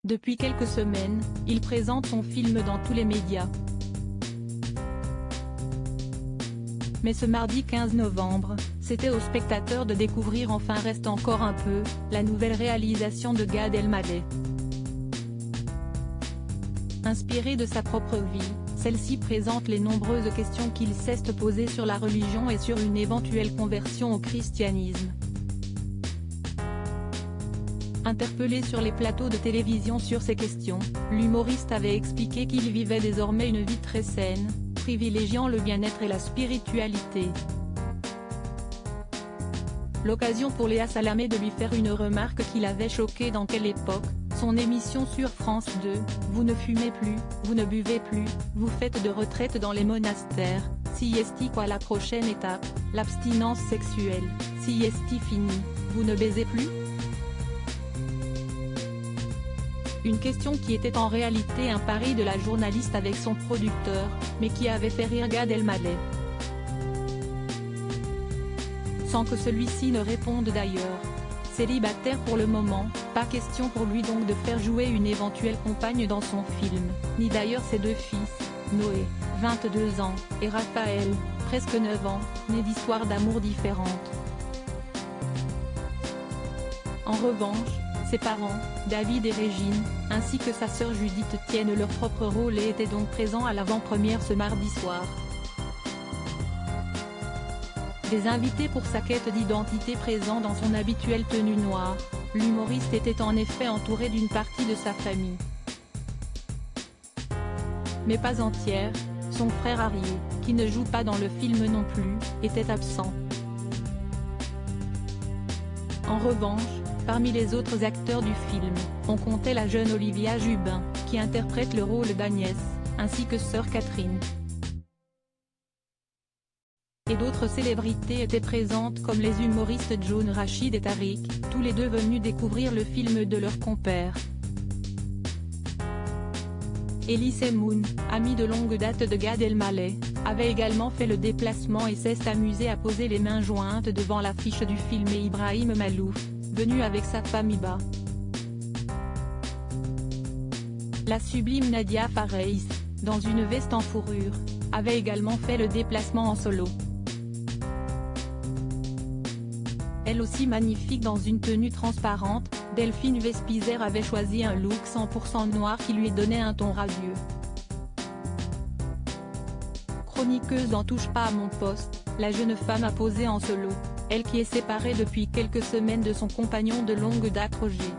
Depuis quelques semaines, il présente son film dans tous les médias. Mais ce mardi 15 novembre, c'était aux spectateurs de découvrir enfin Reste encore un peu, la nouvelle réalisation de Gad Elmaleh. Inspirée de sa propre vie, celle-ci présente les nombreuses questions qu'il s'est posées sur la religion et sur une éventuelle conversion au christianisme. Interpellé sur les plateaux de télévision sur ces questions, l'humoriste avait expliqué qu'il vivait désormais une vie très saine, privilégiant le bien-être et la spiritualité. L'occasion pour Léa Salamé de lui faire une remarque qui l'avait choqué dans Quelle époque, son émission sur France 2, vous ne fumez plus, vous ne buvez plus, vous faites de retraite dans les monastères, si est-il quoi la prochaine étape, l'abstinence sexuelle, si est-il fini, vous ne baisez plus ? Une question qui était en réalité un pari de la journaliste avec son producteur, mais qui avait fait rire Gad Elmaleh. Sans que celui-ci ne réponde d'ailleurs. Célibataire pour le moment, pas question pour lui donc de faire jouer une éventuelle compagne dans son film, ni d'ailleurs ses deux fils, Noé, 22 ans, et Raphaël, presque 9 ans, nés d'histoires d'amour différentes. En revanche, ses parents, David et Régine, ainsi que sa sœur Judith tiennent leur propre rôle et étaient donc présents à l'avant-première ce mardi soir. Des invités pour sa quête d'identité présents dans son habituelle tenue noire, l'humoriste était en effet entouré d'une partie de sa famille. Mais pas entière, son frère Harry, qui ne joue pas dans le film non plus, était absent. En revanche, parmi les autres acteurs du film, on comptait la jeune Olivia Jubin, qui interprète le rôle d'Agnès, ainsi que sœur Catherine. Et d'autres célébrités étaient présentes comme les humoristes John Rachid et Tariq, tous les deux venus découvrir le film de leur compère. Elise Moon, amie de longue date de Gad Elmaleh, avait également fait le déplacement et s'est amusée à poser les mains jointes devant l'affiche du film et Ibrahim Malouf, venu avec sa femme Iba. La sublime Nadia Farais, dans une veste en fourrure, avait également fait le déplacement en solo. Elle aussi magnifique dans une tenue transparente, Delphine Vespizer avait choisi un look 100% noir qui lui donnait un ton radieux. Chroniqueuse n'en touche pas à mon poste, la jeune femme a posé en solo, elle qui est séparée depuis quelques semaines de son compagnon de longue date Roger.